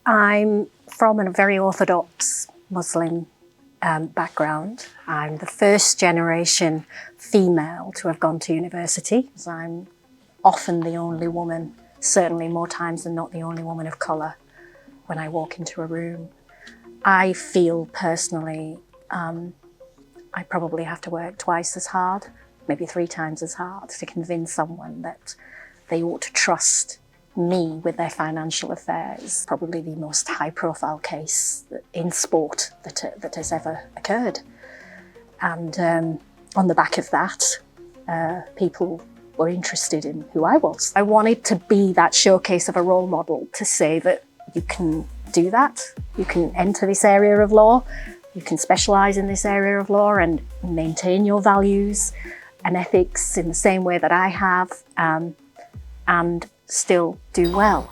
I'm from a very orthodox Muslim background. I'm the first generation female to have gone to university. So I'm often the only woman, certainly more times than not the only woman of colour when I walk into a room. I feel personally I probably have to work twice as hard, maybe 3 times as hard, to convince someone that they ought to trust me with their financial affairs. Probably the most high-profile case in sport that has ever occurred. And on the back of that, people were interested in who I was. I wanted to be that showcase of a role model to say that you can do that, you can enter this area of law, you can specialise in this area of law and maintain your values and ethics in the same way that I have, and still do well.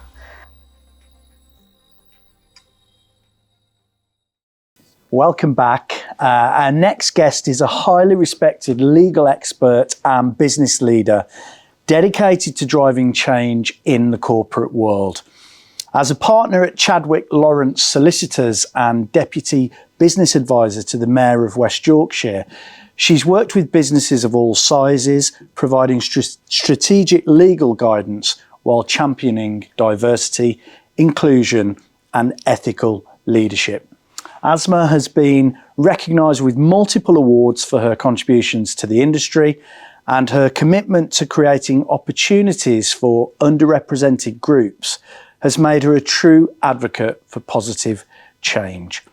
Welcome back. Our next guest is a highly respected legal expert and business leader dedicated to driving change in the corporate world. As a partner at Chadwick Lawrence Solicitors and Deputy Business Advisor to the Mayor of West Yorkshire, she's worked with businesses of all sizes, providing strategic legal guidance while championing diversity, inclusion and ethical leadership. Asma has been recognised with multiple awards for her contributions to the industry, and her commitment to creating opportunities for underrepresented groups has made her a true advocate for positive change.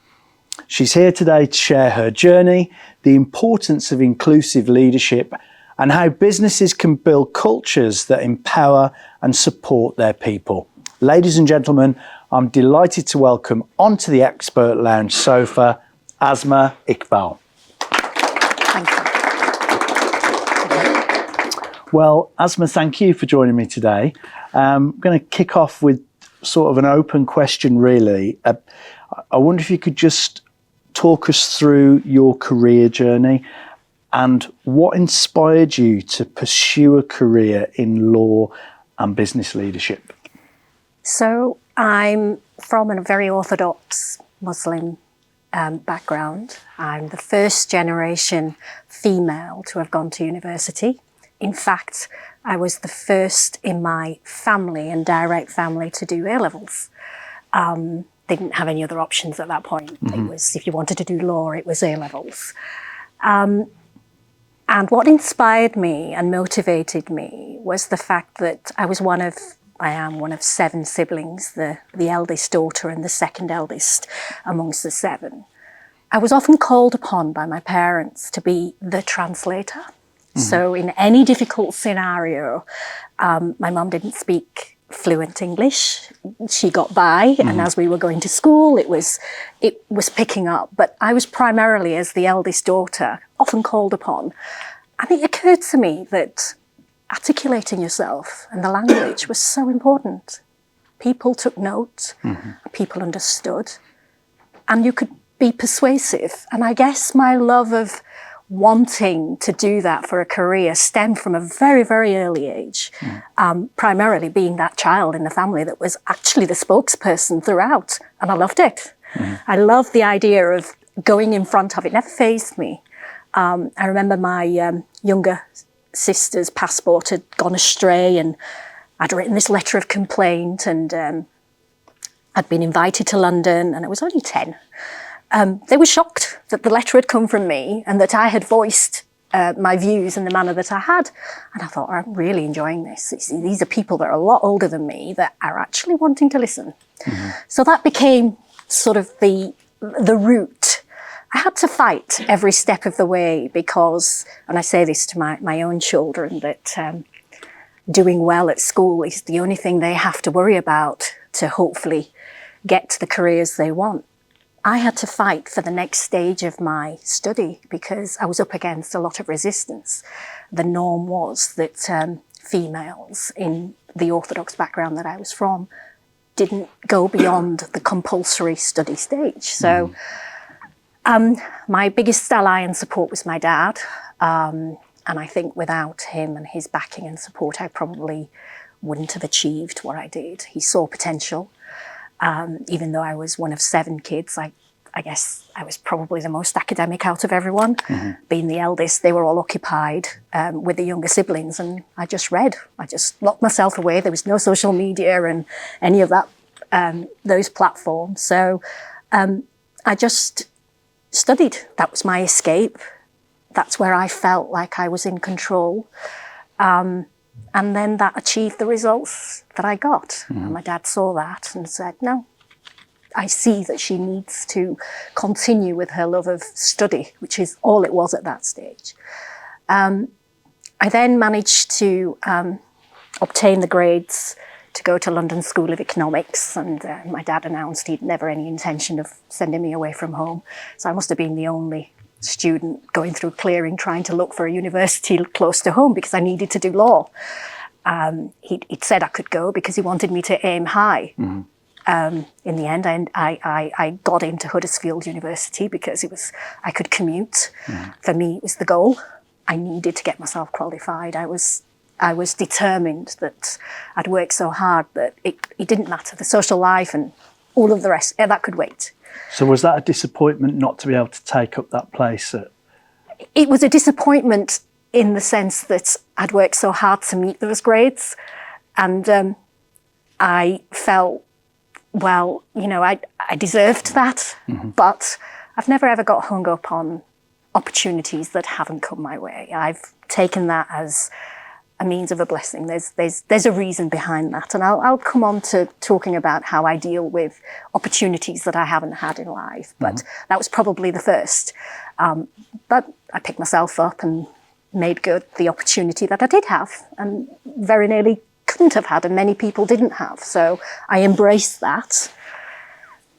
She's here today to share her journey, the importance of inclusive leadership, and how businesses can build cultures that empower and support their people. Ladies and gentlemen, I'm delighted to welcome onto the Expert Lounge sofa, Asma Iqbal. Thank you. Well, Asma, thank you for joining me today. I'm going to kick off with sort of an open question, really. I wonder if you could just talk us through your career journey and what inspired you to pursue a career in law and business leadership. So I'm from a very orthodox Muslim background. I'm the first generation female to have gone to university. In fact, I was the first in my family and direct family to do A-levels. Didn't have any other options at that point. It was, if you wanted to do law, it was A-levels. And what inspired me and motivated me was the fact that I am one of 7 siblings, the eldest daughter and the second eldest amongst the 7. I was often called upon by my parents to be the translator. So in any difficult scenario, my mum didn't speak fluent English. She got by, and as we were going to school, it was picking up. But I was primarily, as the eldest daughter, often called upon. And it occurred to me that articulating yourself and the language was so important. People took note, people understood, and you could be persuasive. And I guess my love of wanting to do that for a career stemmed from a very, very early age, primarily being that child in the family that was actually the spokesperson throughout, and I loved it. I loved the idea of going in front of it, never fazed me. I remember my younger sister's passport had gone astray, and I'd written this letter of complaint, and I'd been invited to London, and I was only 10. They were shocked that the letter had come from me and that I had voiced my views in the manner that I had. And I thought, I'm really enjoying this. These are people that are a lot older than me that are actually wanting to listen. So that became sort of the route. I had to fight every step of the way because, and I say this to my own children, that doing well at school is the only thing they have to worry about to hopefully get to the careers they want. I had to fight for the next stage of my study because I was up against a lot of resistance. The norm was that females in the orthodox background that I was from didn't go beyond the compulsory study stage. So my biggest ally and support was my dad. And I think without him and his backing and support, I probably wouldn't have achieved what I did. He saw potential. Even though I was one of 7 kids, I guess I was probably the most academic out of everyone. Being the eldest, they were all occupied with the younger siblings, and I just read. I just locked myself away. There was no social media and any of that, those platforms. So I just studied. That was my escape. That's where I felt like I was in control. And then that achieved the results that I got. And my dad saw that and said, no, I see that she needs to continue with her love of study, which is all it was at that stage. I then managed to obtain the grades to go to London School of Economics, and my dad announced he'd never any intention of sending me away from home. So I must have been the only student going through clearing, trying to look for a university close to home because I needed to do law. He'd said I could go because he wanted me to aim high. In the end, I got into Huddersfield University because I could commute. For me, it was the goal. I needed to get myself qualified. I was determined that I'd worked so hard that it didn't matter. The social life and all of the rest, that could wait. So was that a disappointment not to be able to take up that place? It was a disappointment in the sense that I'd worked so hard to meet those grades. And I felt, well, I deserved that, but I've never ever got hung up on opportunities that haven't come my way. I've taken that as a means of a blessing. There's a reason behind that. And I'll come on to talking about how I deal with opportunities that I haven't had in life. But that was probably the first. But I picked myself up and made good the opportunity that I did have, and very nearly couldn't have had, and many people didn't have. So I embraced that.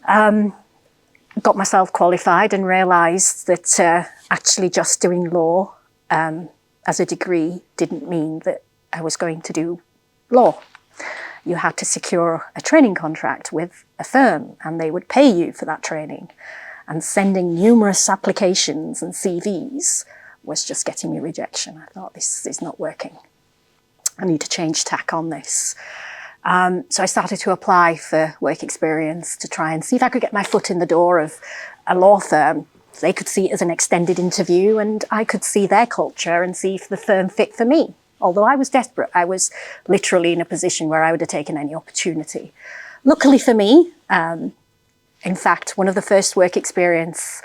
Got myself qualified and realised that actually just doing law as a degree didn't mean that I was going to do law. You had to secure a training contract with a firm, and they would pay you for that training. And sending numerous applications and CVs was just getting me rejection. I thought, this is not working. I need to change tack on this. So I started to apply for work experience to try and see if I could get my foot in the door of a law firm. They could see it as an extended interview, and I could see their culture and see if the firm fit for me. Although I was desperate, I was literally in a position where I would have taken any opportunity. Luckily for me, in fact, one of the first work experience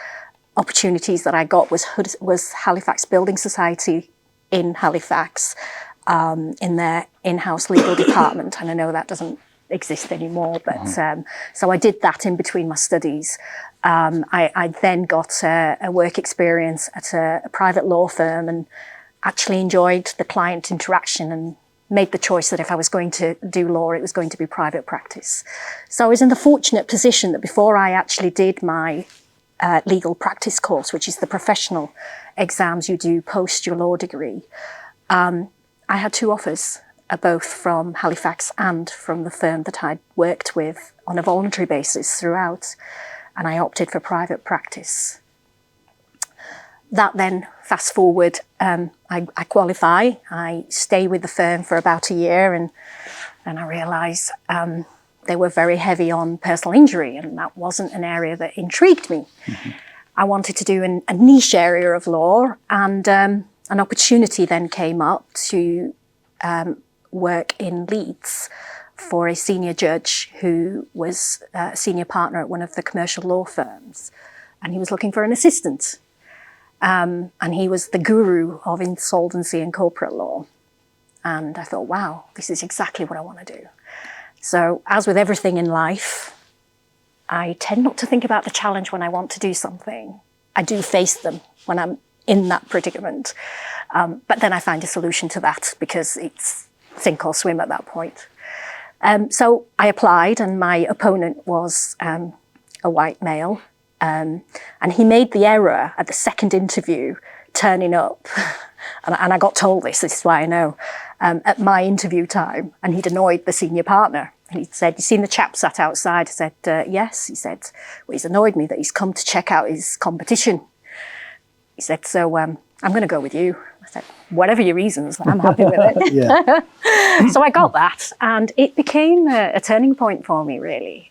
opportunities that I got was Halifax Building Society in Halifax, in their in-house legal department. And I know that doesn't exist anymore, but so I did that in between my studies. I then got a work experience at a private law firm and actually enjoyed the client interaction and made the choice that if I was going to do law, it was going to be private practice. So I was in the fortunate position that before I actually did my legal practice course, which is the professional exams you do post your law degree, I had 2 offers, both from Halifax and from the firm that I'd worked with on a voluntary basis throughout, and I opted for private practice. That then, fast forward, I qualify, I stay with the firm for about a year, and then I realise they were very heavy on personal injury, and that wasn't an area that intrigued me. I wanted to do a niche area of law, and an opportunity then came up to work in Leeds for a senior judge who was a senior partner at one of the commercial law firms, and he was looking for an assistant. And he was the guru of insolvency and corporate law. And I thought, wow, this is exactly what I want to do. So as with everything in life, I tend not to think about the challenge when I want to do something. I do face them when I'm in that predicament. But then I find a solution to that because it's sink or swim at that point. So I applied, and my opponent was a white male. And he made the error at the second interview, turning up, and I got told this is why I know, at my interview time, and he'd annoyed the senior partner. And he said, "You seen the chap sat outside?" I said, "Yes." He said, "Well, he's annoyed me that he's come to check out his competition." He said, "So I'm going to go with you. I said, whatever your reasons, I'm happy with it. Yeah. So I got that, and it became a turning point for me, really.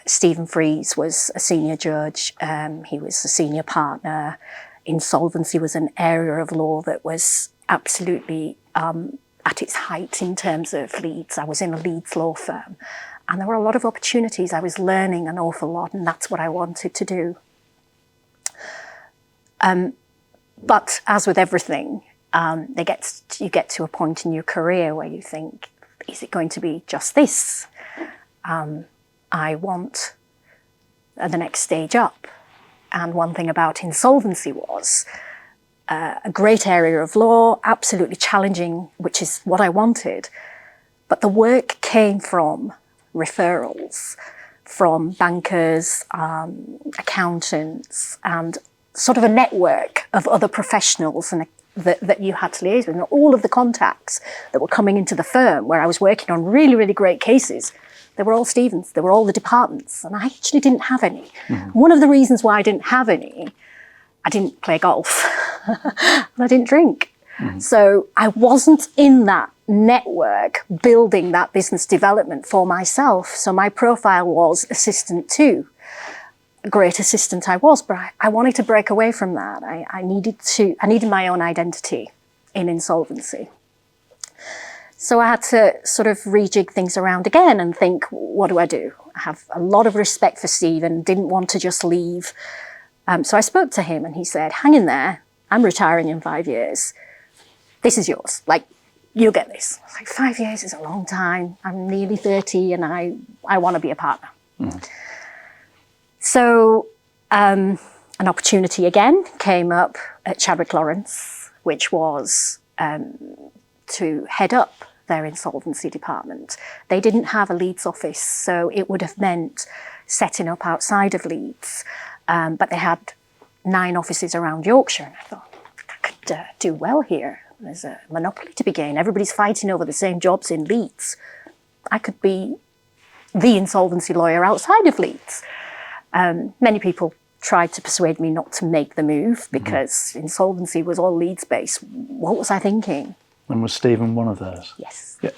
Stephen Freeze was a senior judge. He was a senior partner. Insolvency was an area of law that was absolutely at its height in terms of Leeds. I was in a Leeds law firm, and there were a lot of opportunities. I was learning an awful lot, and that's what I wanted to do. But as with everything, you get to a point in your career where you think, is it going to be just this? I want the next stage up. And one thing about insolvency was a great area of law, absolutely challenging, which is what I wanted. But the work came from referrals, from bankers, accountants, and sort of a network of other professionals and that you had to liaise with. And all of the contacts that were coming into the firm where I was working on really, really great cases, they were all Stevens, they were all the departments, and I actually didn't have any. Mm-hmm. One of the reasons why I didn't have any, I didn't play golf and I didn't drink. Mm-hmm. So I wasn't in that network building that business development for myself. So my profile was assistant two. A great assistant I was, but I wanted to break away from that. I needed my own identity in insolvency. So I had to sort of rejig things around again and think, what do I do? I have a lot of respect for Stephen, didn't want to just leave. So I spoke to him and he said, hang in there, I'm retiring in 5 years. This is yours, like, you'll get this. I was like, 5 years is a long time. I'm nearly 30 and I want to be a partner. Mm. So an opportunity again came up at Chadwick Lawrence, which was to head up their insolvency department. They didn't have a Leeds office, so it would have meant setting up outside of Leeds. But they had 9 offices around Yorkshire, and I thought, I could do well here. There's a monopoly to be gained. Everybody's fighting over the same jobs in Leeds. I could be the insolvency lawyer outside of Leeds. Many people tried to persuade me not to make the move because insolvency was all Leeds-based. What was I thinking? And was Stephen one of those? Yes. Yeah.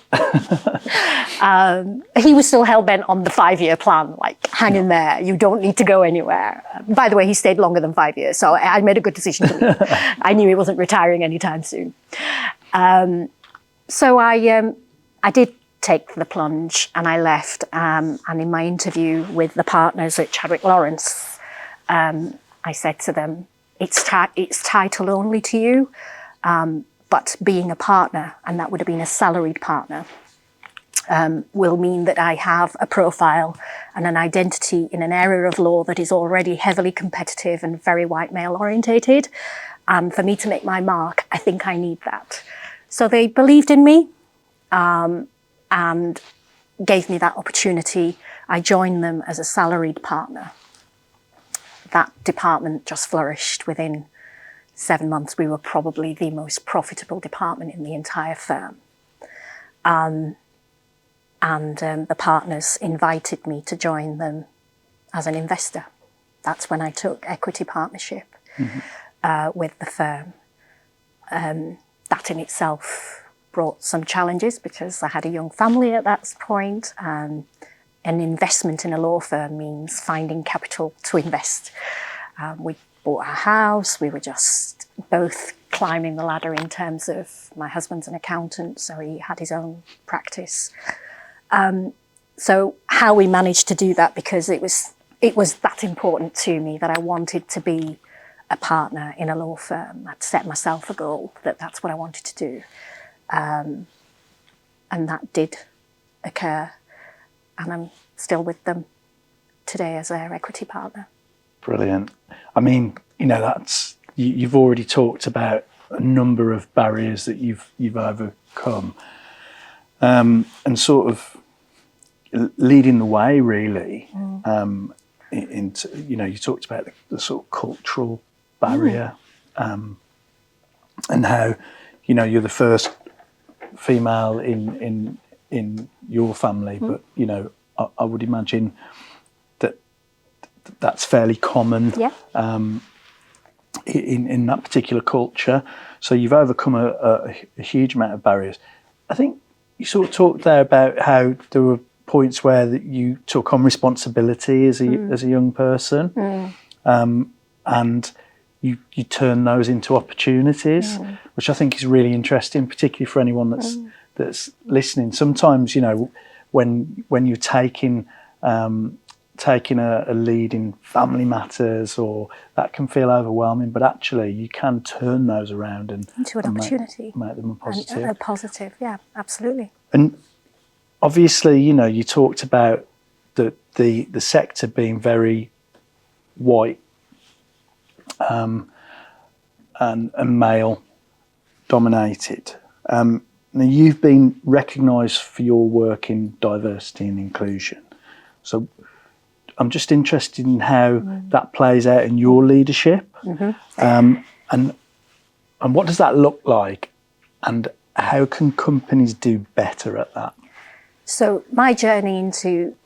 He was still hell-bent on the 5-year plan, like, hang in there, you don't need to go anywhere. By the way, he stayed longer than 5 years, so I made a good decision to leave. I knew he wasn't retiring anytime soon. So I did take the plunge and I left. And in my interview with the partners at Chadwick Lawrence, I said to them, it's title only to you, but being a partner, and that would have been a salaried partner, will mean that I have a profile and an identity in an area of law that is already heavily competitive and very white male orientated. And for me to make my mark, I think I need that. So they believed in me and gave me that opportunity. I joined them as a salaried partner. That department just flourished. Within 7 months, we were probably the most profitable department in the entire firm. The partners invited me to join them as an investor. That's when I took equity partnership with the firm. That in itself brought some challenges because I had a young family at that point. An investment in a law firm means finding capital to invest. We bought our house. We were just both climbing the ladder in terms of my husband's an accountant, so he had his own practice. So how we managed to do that, because it was that important to me that I wanted to be a partner in a law firm. I'd set myself a goal that's what I wanted to do. And that did occur. And I'm still with them today as their equity partner. Brilliant. I mean, you've already talked about a number of barriers that you've overcome, and sort of leading the way, really. Into you talked about the sort of cultural barrier, and how you're the first female in your family, but I would imagine that's fairly common in that particular culture. So you've overcome a huge amount of barriers. I think you sort of talked there about how there were points where that you took on responsibility as a young person, and you turn those into opportunities, which I think is really interesting, particularly for anyone that's listening. Sometimes, you know, when you're taking a lead in family matters, or that can feel overwhelming, but actually you can turn those around and into an opportunity, make them a positive. A positive, yeah, absolutely. And obviously, you know, you talked about the sector being very white and male dominated. Now you've been recognised for your work in diversity and inclusion. So I'm just interested in how that plays out in your leadership, and what does that look like, and how can companies do better at that? So my journey into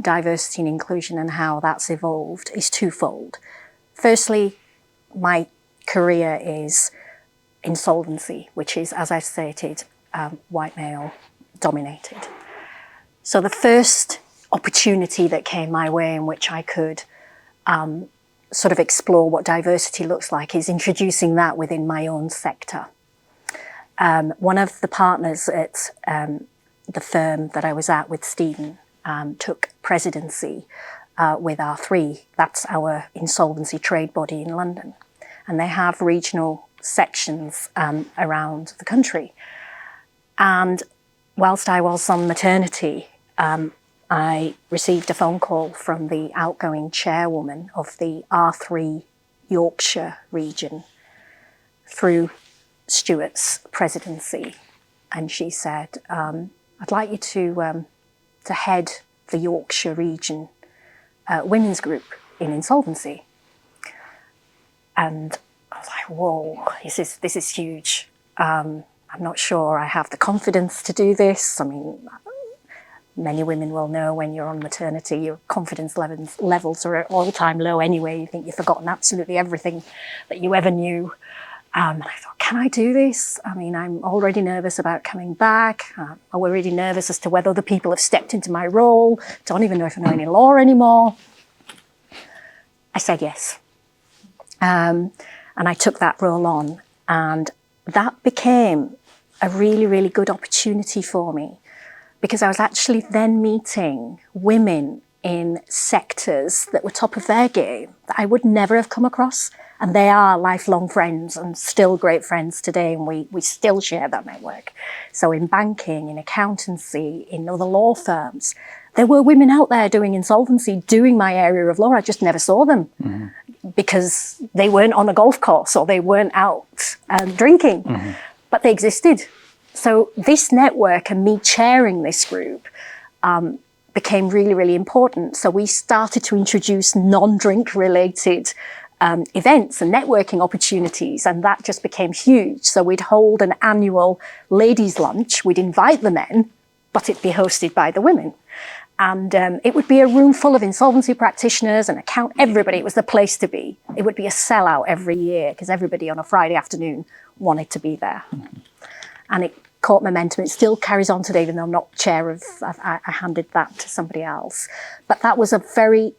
diversity and inclusion and how that's evolved is twofold. Firstly, my career is insolvency, which is, as I've stated, white male dominated. So the first opportunity that came my way in which I could sort of explore what diversity looks like is introducing that within my own sector. One of the partners at the firm that I was at with Stephen took presidency with R3. That's our insolvency trade body in London. And they have regional sections around the country. And whilst I was on maternity, I received a phone call from the outgoing chairwoman of the R3 Yorkshire region through Stuart's presidency. And she said, I'd like you to head the Yorkshire region women's group in insolvency. And I was like, whoa, this is huge. I'm not sure I have the confidence to do this. I mean, many women will know when you're on maternity, your confidence levels are at all-time low anyway. You think you've forgotten absolutely everything that you ever knew. And I thought, can I do this? I mean, I'm already nervous about coming back. I'm already nervous as to whether other people have stepped into my role. Don't even know if I know any law anymore. I said yes. And I took that role on. And that became a really, really good opportunity for me, because I was actually then meeting women in sectors that were top of their game that I would never have come across. And they are lifelong friends and still great friends today. And we still share that network. So in banking, in accountancy, in other law firms, there were women out there doing insolvency, doing my area of law. I just never saw them because they weren't on a golf course or they weren't out drinking, but they existed. So this network and me chairing this group became really, really important. So we started to introduce non-drink related events and networking opportunities, and that just became huge. So we'd hold an annual ladies' lunch. We'd invite the men, but it'd be hosted by the women. And it would be a room full of insolvency practitioners and everybody. It was the place to be. It would be a sellout every year because everybody on a Friday afternoon wanted to be there. And it caught momentum. It still carries on today, even though I'm not chair of, I handed that to somebody else. But that was a very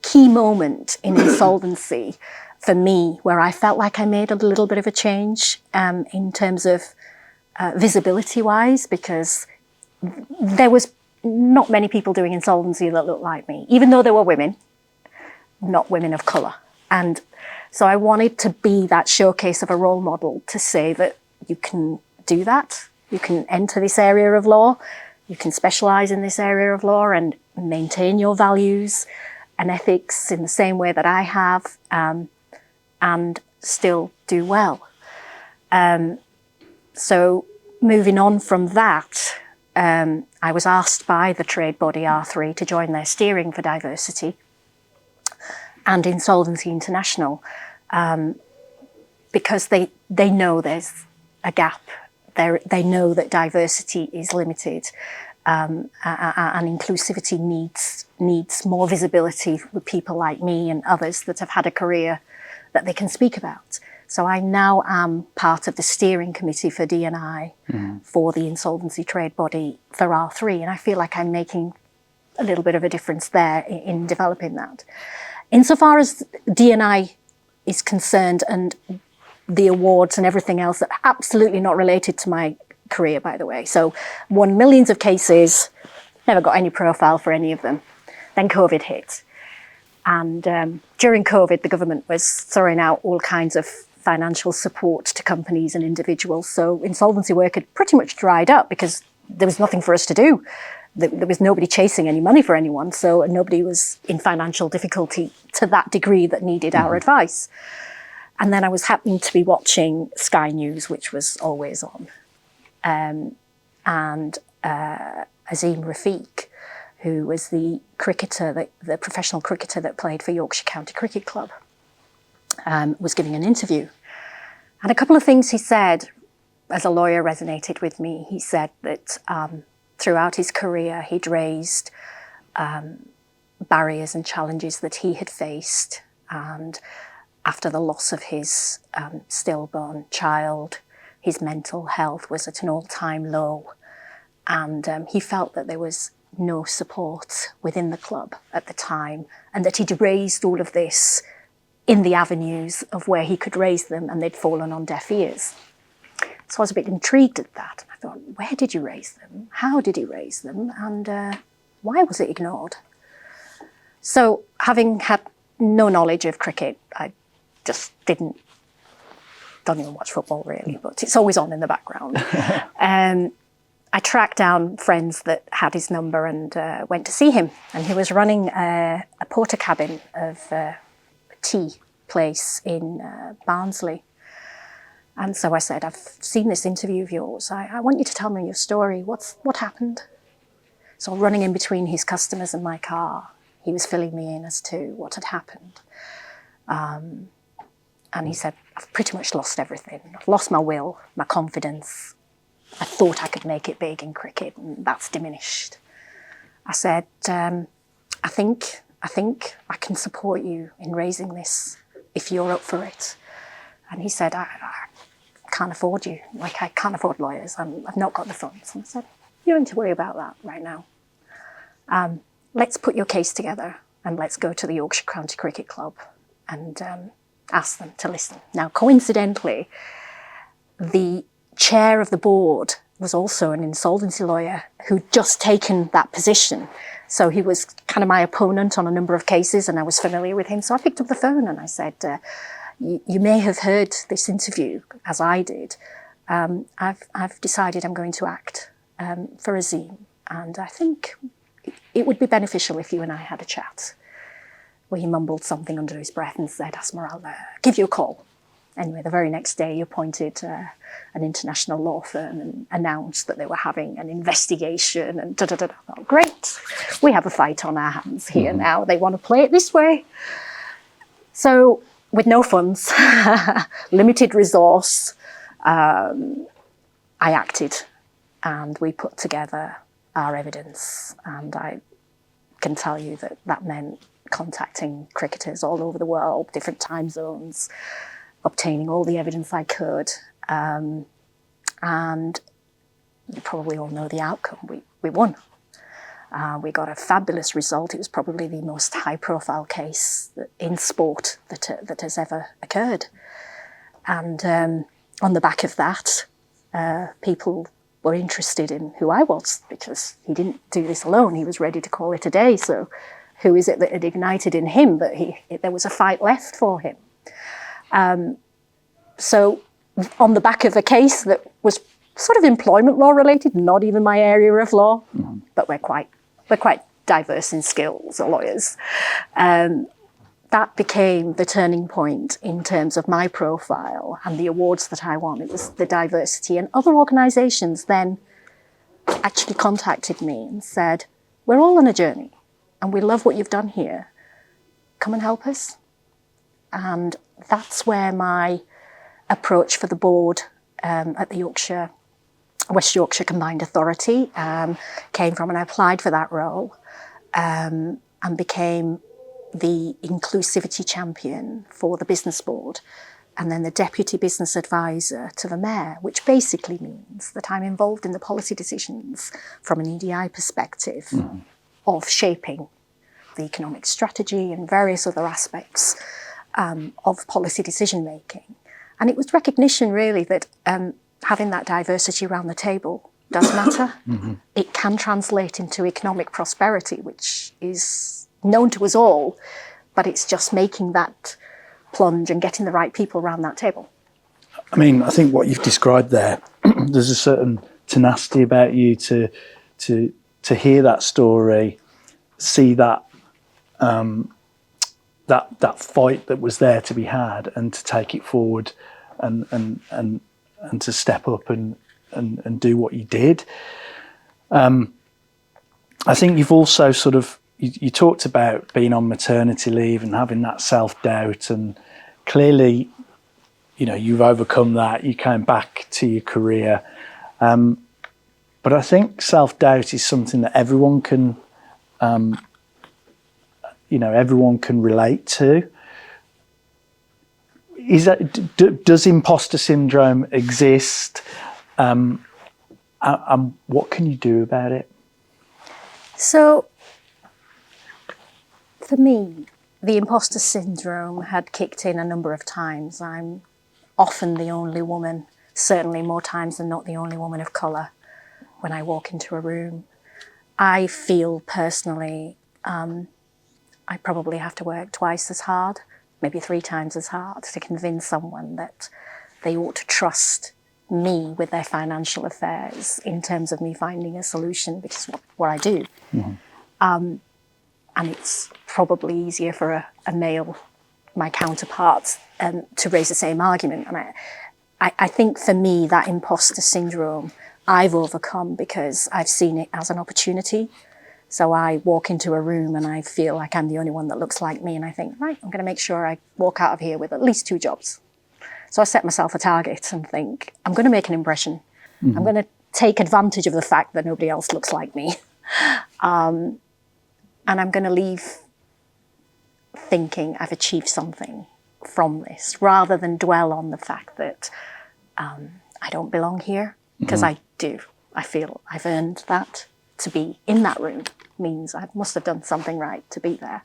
key moment in insolvency for me, where I felt like I made a little bit of a change in terms of visibility-wise, because there was not many people doing insolvency that looked like me, even though there were women, not women of colour. And so I wanted to be that showcase of a role model to say that you can do that. You can enter this area of law, you can specialise in this area of law and maintain your values and ethics in the same way that I have, and still do well. So moving on from that, I was asked by the trade body R3 to join their steering for diversity and Insolvency International, because they know there's a gap. They know that diversity is limited, and inclusivity needs more visibility with people like me and others that have had a career that they can speak about. So I now am part of the steering committee for D&I for the insolvency trade body for R3, and I feel like I'm making a little bit of a difference there in developing that. Insofar as D&I is concerned, and the awards and everything else that are absolutely not related to my career, by the way. So won millions of cases, never got any profile for any of them. Then COVID hit. And during COVID, the government was throwing out all kinds of financial support to companies and individuals. So insolvency work had pretty much dried up because there was nothing for us to do. There was nobody chasing any money for anyone. So nobody was in financial difficulty to that degree that needed our advice. And then I was happening to be watching Sky News, which was always on. And Azim Rafiq, who was the cricketer, the professional cricketer that played for Yorkshire County Cricket Club, was giving an interview. And a couple of things he said as a lawyer resonated with me. He said that throughout his career, he'd raised barriers and challenges that he had faced. And after the loss of his stillborn child, his mental health was at an all-time low. And he felt that there was no support within the club at the time, and that he'd raised all of this in the avenues of where he could raise them, and they'd fallen on deaf ears. So I was a bit intrigued at that. I thought, where did you raise them? How did he raise them? And why was it ignored? So having had no knowledge of cricket, I just don't even watch football really, but it's always on in the background. I tracked down friends that had his number and went to see him. And he was running a porter cabin of a tea place in Barnsley. And so I said, I've seen this interview of yours. I want you to tell me your story. What happened? So running in between his customers and my car, he was filling me in as to what had happened. And he said, I've pretty much lost everything. I've lost my will, my confidence. I thought I could make it big in cricket, and that's diminished. I said, I think I can support you in raising this if you're up for it. And he said, I can't afford you. Like, I can't afford lawyers. I've not got the funds. And I said, you don't need to worry about that right now. Let's put your case together and let's go to the Yorkshire County Cricket Club and ask them to listen. Now, coincidentally, the chair of the board was also an insolvency lawyer who'd just taken that position. So he was kind of my opponent on a number of cases, and I was familiar with him. So I picked up the phone and I said, you may have heard this interview, as I did. I've decided I'm going to act for Azim, and I think it would be beneficial if you and I had a chat. Well, he mumbled something under his breath and said, Asma, I'll give you a call. Anyway, the very next day, he appointed an international law firm and announced that they were having an investigation and da-da-da-da. I thought, great, we have a fight on our hands here now. They want to play it this way. So with no funds, limited resource, I acted and we put together our evidence. And I can tell you that that meant contacting cricketers all over the world, different time zones, obtaining all the evidence I could. And you probably all know the outcome. We won. We got a fabulous result. It was probably the most high-profile case in sport that has ever occurred. And on the back of that, people were interested in who I was, because he didn't do this alone. He was ready to call it a day. So who is it that had ignited in him that there was a fight left for him? So on the back of a case that was sort of employment law related, not even my area of law, but we're quite diverse in skills, as lawyers. That became the turning point in terms of my profile and the awards that I won. It was the diversity. And other organisations then actually contacted me and said, we're all on a journey and we love what you've done here. Come and help us. And that's where my approach for the board at the West Yorkshire Combined Authority came from, and I applied for that role and became the inclusivity champion for the business board, and then the deputy business advisor to the mayor, which basically means that I'm involved in the policy decisions from an EDI perspective of shaping the economic strategy and various other aspects of policy decision making. And it was recognition really that having that diversity around the table does matter. It can translate into economic prosperity, which is known to us all, but it's just making that plunge and getting the right people around that table. I mean, I think what you've described there, there's a certain tenacity about you to hear that story, see that that fight that was there to be had, and to take it forward, and to step up and do what you did. I think you've also sort of you talked about being on maternity leave and having that self-doubt, and clearly, you know, you've overcome that. You came back to your career, but I think self-doubt is something that everyone can, everyone can relate to. Is that does imposter syndrome exist? And what can you do about it? So, for me, the imposter syndrome had kicked in a number of times. I'm often the only woman, certainly more times than not the only woman of colour, when I walk into a room. I feel personally I probably have to work twice as hard, maybe 3 times as hard, to convince someone that they ought to trust me with their financial affairs in terms of me finding a solution, because what I do. And it's probably easier for a male, my counterparts, to raise the same argument. And I think for me, that imposter syndrome, I've overcome because I've seen it as an opportunity. So I walk into a room and I feel like I'm the only one that looks like me. And I think, right, I'm going to make sure I walk out of here with at least 2 jobs. So I set myself a target and think, I'm going to make an impression. I'm going to take advantage of the fact that nobody else looks like me. And I'm going to leave thinking I've achieved something from this, rather than dwell on the fact that I don't belong here, because I do. I feel I've earned that. To be in that room means I must have done something right to be there.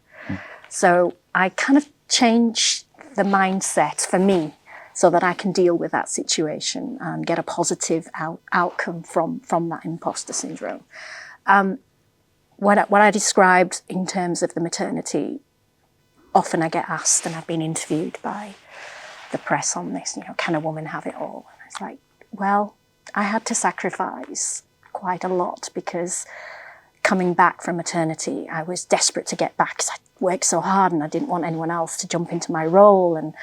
So I kind of change the mindset for me so that I can deal with that situation and get a positive outcome from that imposter syndrome. What I described in terms of the maternity, often I get asked, and I've been interviewed by the press on this, can a woman have it all? And it's like, well, I had to sacrifice quite a lot, because coming back from maternity, I was desperate to get back because I worked so hard and I didn't want anyone else to jump into my role. And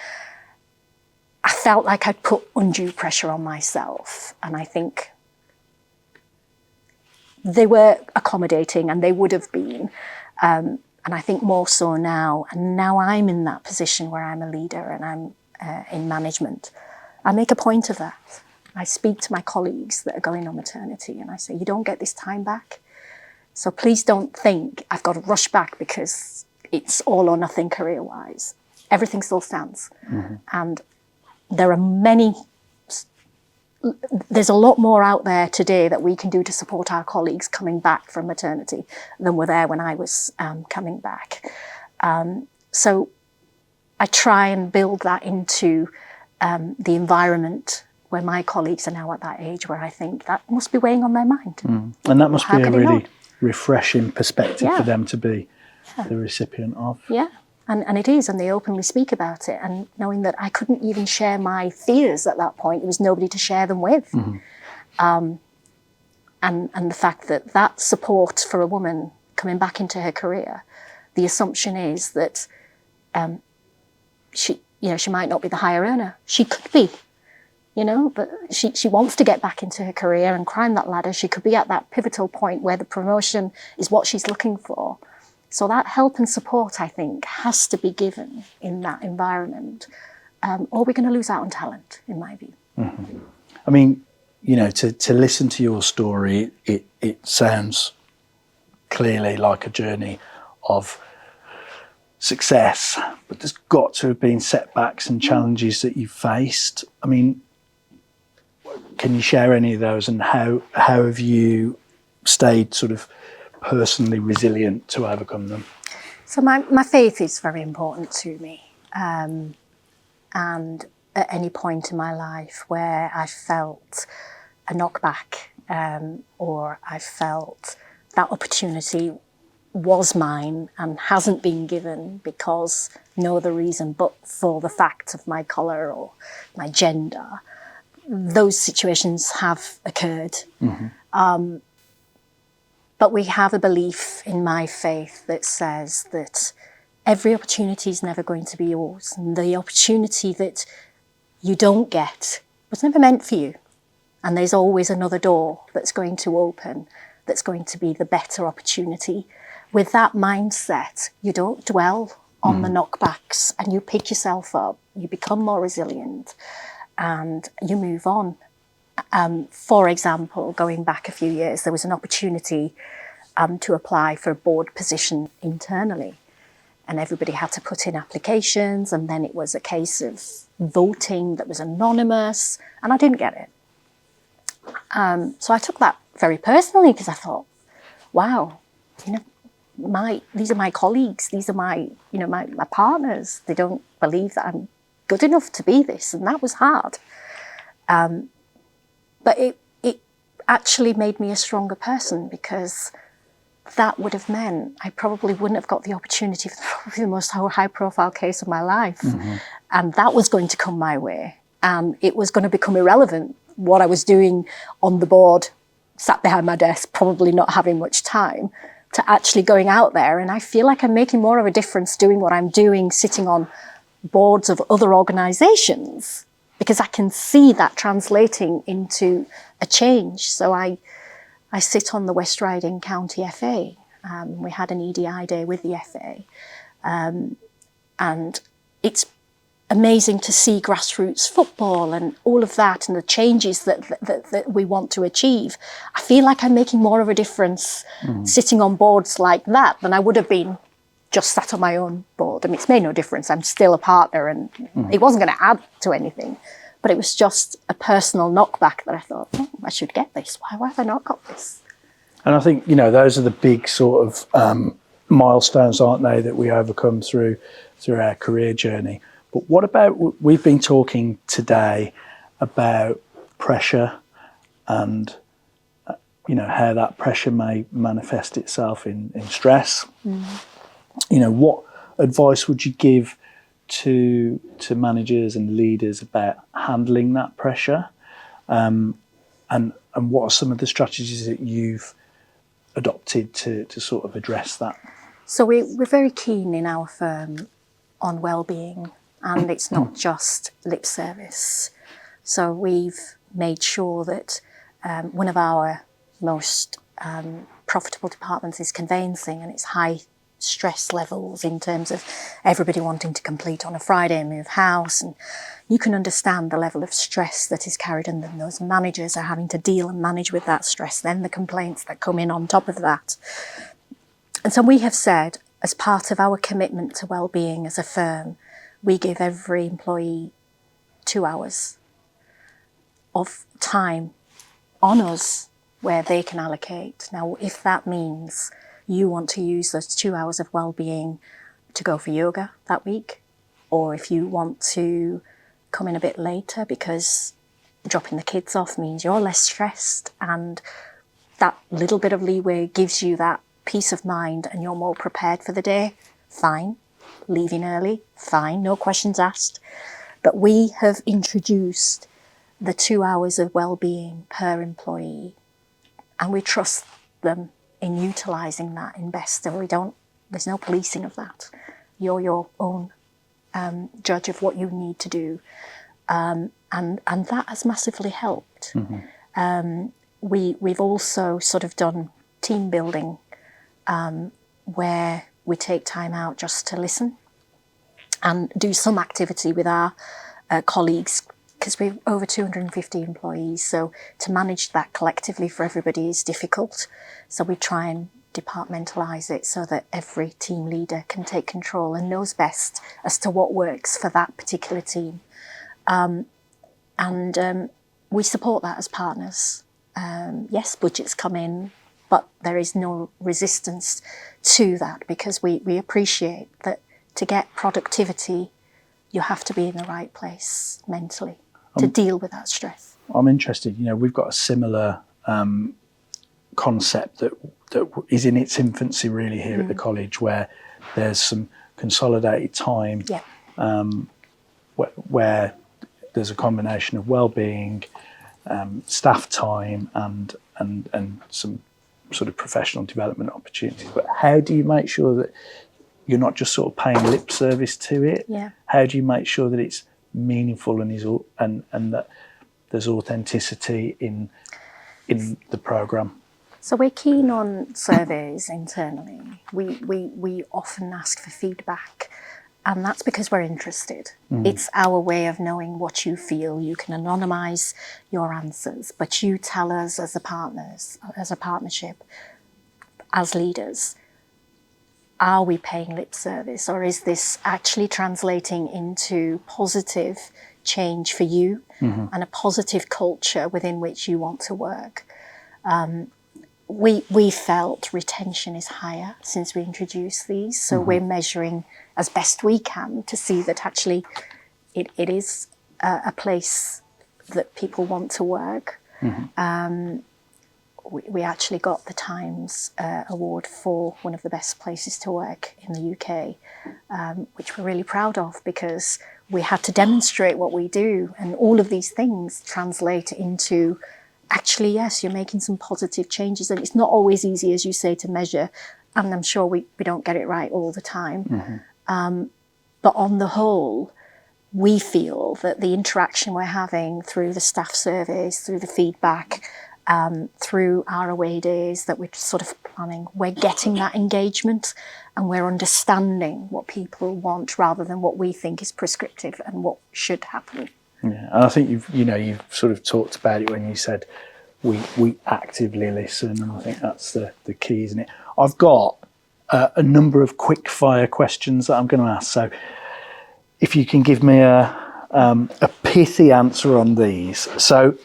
I felt like I'd put undue pressure on myself. And I think they were accommodating, and they would have been. And I think more so now. And now I'm in that position where I'm a leader and I'm in management. I make a point of that. I speak to my colleagues that are going on maternity and I say, you don't get this time back. So please don't think I've got to rush back because it's all or nothing career-wise. Everything still stands. And there's a lot more out there today that we can do to support our colleagues coming back from maternity than were there when I was coming back. So I try and build that into the environment where my colleagues are now at that age where I think that must be weighing on their mind. And that must be a really refreshing perspective for them to be the recipient of. Yeah. And it is, and they openly speak about it, and knowing that I couldn't even share my fears at that point, there was nobody to share them with. And the fact that support for a woman coming back into her career, the assumption is that she might not be the higher earner. She could be, but she wants to get back into her career and climb that ladder. She could be at that pivotal point where the promotion is what she's looking for. So that help and support, I think, has to be given in that environment, or we're going to lose out on talent, in my view. I mean, to listen to your story, it sounds clearly like a journey of success, but there's got to have been setbacks and challenges that you've faced. I mean, can you share any of those, and how have you stayed sort of personally resilient to overcome them? So my faith is very important to me. And at any point in my life where I felt a knockback, or I felt that opportunity was mine and hasn't been given because no other reason but for the fact of my colour or my gender, those situations have occurred. But we have a belief in my faith that says that every opportunity is never going to be yours. And the opportunity that you don't get was never meant for you. And there's always another door that's going to open, that's going to be the better opportunity. With that mindset, you don't dwell on the knockbacks, and you pick yourself up, you become more resilient, and you move on. For example, going back a few years, there was an opportunity to apply for a board position internally, and everybody had to put in applications, and then it was a case of voting that was anonymous, and I didn't get it. So I took that very personally, because I thought, wow, these are my colleagues, these are my partners. They don't believe that I'm good enough to be this, and that was hard. But it actually made me a stronger person, because that would have meant I probably wouldn't have got the opportunity for probably the most high-profile case of my life. And that was going to come my way. And it was going to become irrelevant what I was doing on the board, sat behind my desk, probably not having much time, to actually going out there. And I feel like I'm making more of a difference doing what I'm doing, sitting on boards of other organisations, because I can see that translating into a change. So I sit on the West Riding County FA. We had an EDI day with the FA. And it's amazing to see grassroots football and all of that, and the changes that we want to achieve. I feel like I'm making more of a difference sitting on boards like that than I would have been just sat on my own board. I mean, it's made no difference. I'm still a partner, and it wasn't going to add to anything. But it was just a personal knockback that I thought, I should get this. Why have I not got this? And I think, those are the big sort of milestones, aren't they, that we overcome through our career journey. But what about, we've been talking today about pressure and, how that pressure may manifest itself in stress. What advice would you give to managers and leaders about handling that pressure? And what are some of the strategies that you've adopted to sort of address that? So we're very keen in our firm on well-being, and it's not just lip service. So we've made sure that one of our most profitable departments is conveyancing, and it's high stress levels in terms of everybody wanting to complete on a Friday and move house. And you can understand the level of stress that is carried, and then those managers are having to deal and manage with that stress, then the complaints that come in on top of that. And so we have said, as part of our commitment to well-being as a firm, we give every employee 2 hours of time on us where they can allocate. Now, if that means you want to use those 2 hours of well-being to go for yoga that week, or if you want to come in a bit later because dropping the kids off means you're less stressed, and that little bit of leeway gives you that peace of mind and you're more prepared for the day, fine. Leaving early, fine, no questions asked. But we have introduced the 2 hours of well-being per employee, and we trust them in utilising that in best. And there's no policing of that. You're your own judge of what you need to do. And that has massively helped. We've also sort of done team building where we take time out just to listen and do some activity with our colleagues, because we're over 250 employees. So to manage that collectively for everybody is difficult. So we try and departmentalise it so that every team leader can take control and knows best as to what works for that particular team. And we support that as partners. Yes, budgets come in, but there is no resistance to that, because we appreciate that to get productivity, you have to be in the right place mentally to deal with that stress. I'm interested, we've got a similar concept that is in its infancy really here at the college, where there's some consolidated time where there's a combination of well-being, staff time and some sort of professional development opportunities. But how do you make sure that you're not just sort of paying lip service to it? Yeah. How do you make sure that it's meaningful and that there's authenticity in the programme? So we're keen on surveys internally. We often ask for feedback, and that's because we're interested. It's our way of knowing what you feel. You can anonymise your answers, but you tell us as a partnership, as leaders, are we paying lip service, or is this actually translating into positive change for you and a positive culture within which you want to work? We felt retention is higher since we introduced these, so we're measuring as best we can to see that actually it is a place that people want to work. We actually got the Times award for one of the best places to work in the UK, which we're really proud of, because we had to demonstrate what we do, and all of these things translate into actually, yes, you're making some positive changes. And it's not always easy, as you say, to measure, and I'm sure we don't get it right all the time. But on the whole, we feel that the interaction we're having through the staff surveys, through the feedback, through our away days that we're sort of planning, we're getting that engagement and we're understanding what people want rather than what we think is prescriptive and what should happen. Yeah, and I think you've sort of talked about it when you said we actively listen, and I think that's the key, isn't it? I've got a number of quick fire questions that I'm going to ask. So if you can give me a pithy answer on these. So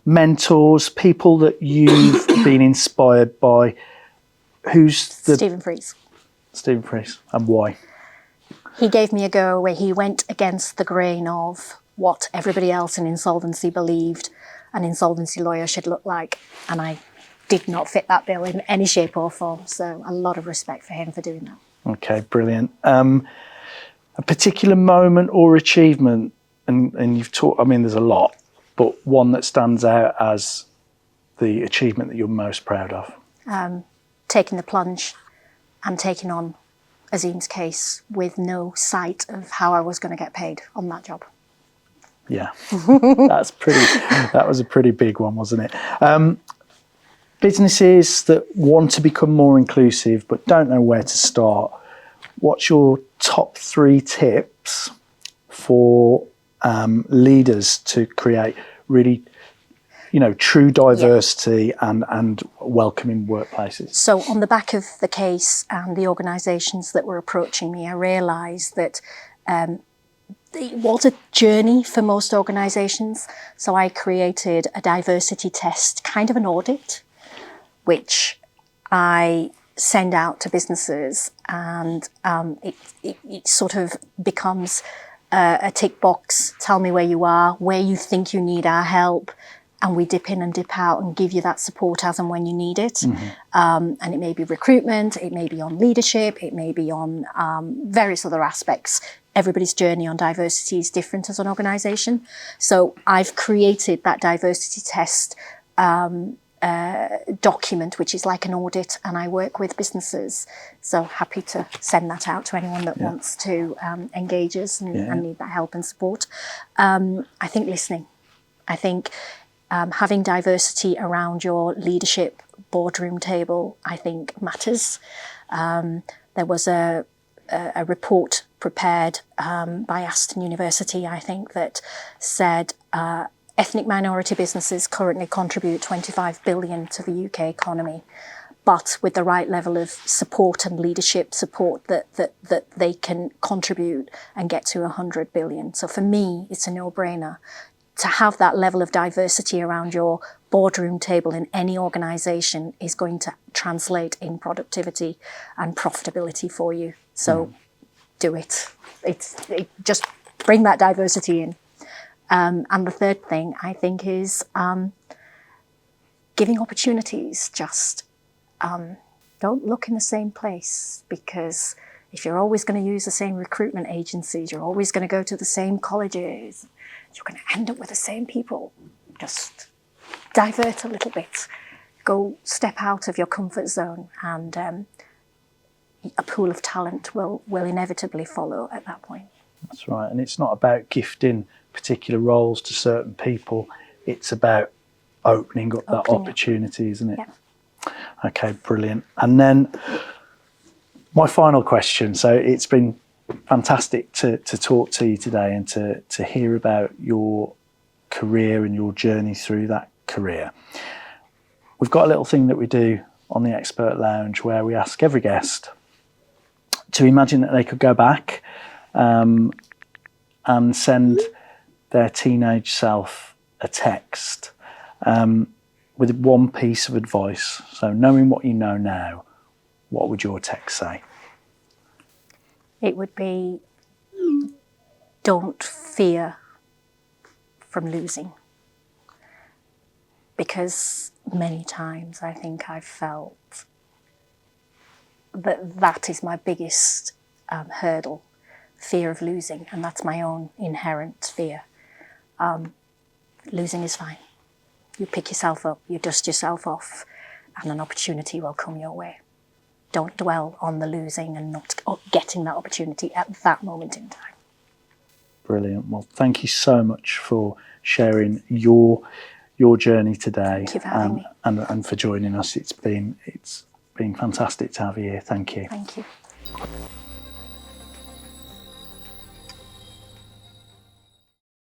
mentors, people that you've been inspired by. Who's Stephen Freeze. Stephen Freeze, and why? He gave me a go where he went against the grain of what everybody else in insolvency believed an insolvency lawyer should look like, and I did not fit that bill in any shape or form. So a lot of respect for him for doing that. Okay, brilliant. A particular moment or achievement, and you've talked, I mean, there's a lot, but one that stands out as the achievement that you're most proud of? Taking the plunge and taking on Azim's case with no sight of how I was going to get paid on that job. Yeah, that was a pretty big one, wasn't it? Businesses that want to become more inclusive but don't know where to start, what's your top 3 tips for leaders to create really true diversity and welcoming workplaces? So on the back of the case and the organisations that were approaching me, I realised that it was a journey for most organisations. So I created a diversity test, kind of an audit, which I send out to businesses, and it sort of becomes a tick box. Tell me where you are, where you think you need our help, and we dip in and dip out and give you that support as and when you need it. And it may be recruitment, it may be on leadership, it may be on various other aspects. Everybody's journey on diversity is different as an organisation. So I've created that diversity test document, which is like an audit, and I work with businesses. So happy to send that out to anyone that wants to engage us and need that help and support. I think listening. I think having diversity around your leadership boardroom table, I think matters. There was a report prepared by Aston University, I think, that said ethnic minority businesses currently contribute 25 billion to the UK economy, but with the right level of support and leadership support that they can contribute and get to 100 billion. So for me, it's a no-brainer to have that level of diversity around your boardroom table in any organisation is going to translate in productivity and profitability for you. So do it. Just bring that diversity in. And the third thing I think is giving opportunities. Just don't look in the same place, because if you're always going to use the same recruitment agencies, you're always going to go to the same colleges, you're going to end up with the same people. Just divert a little bit. Go step out of your comfort zone, and a pool of talent will inevitably follow at that point. That's right. And it's not about gifting particular roles to certain people. It's about opening up that opportunity, isn't it? Yeah. Okay, brilliant. And then my final question. So it's been fantastic to talk to you today and to hear about your career and your journey through that career. We've got a little thing that we do on the Expert Lounge where we ask every guest to imagine that they could go back and send their teenage self a text with one piece of advice. So knowing what you know now, what would your text say? It would be, don't fear from losing. Because many times I think I've felt that is my biggest hurdle, fear of losing, and that's my own inherent fear. Losing is fine. You pick yourself up, you dust yourself off, and an opportunity will come your way. Don't dwell on the losing and not getting that opportunity at that moment in time. Brilliant. Well, thank you so much for sharing your journey today. Thank you for having me. And for joining us. It's been fantastic to have you here. Thank you. Thank you.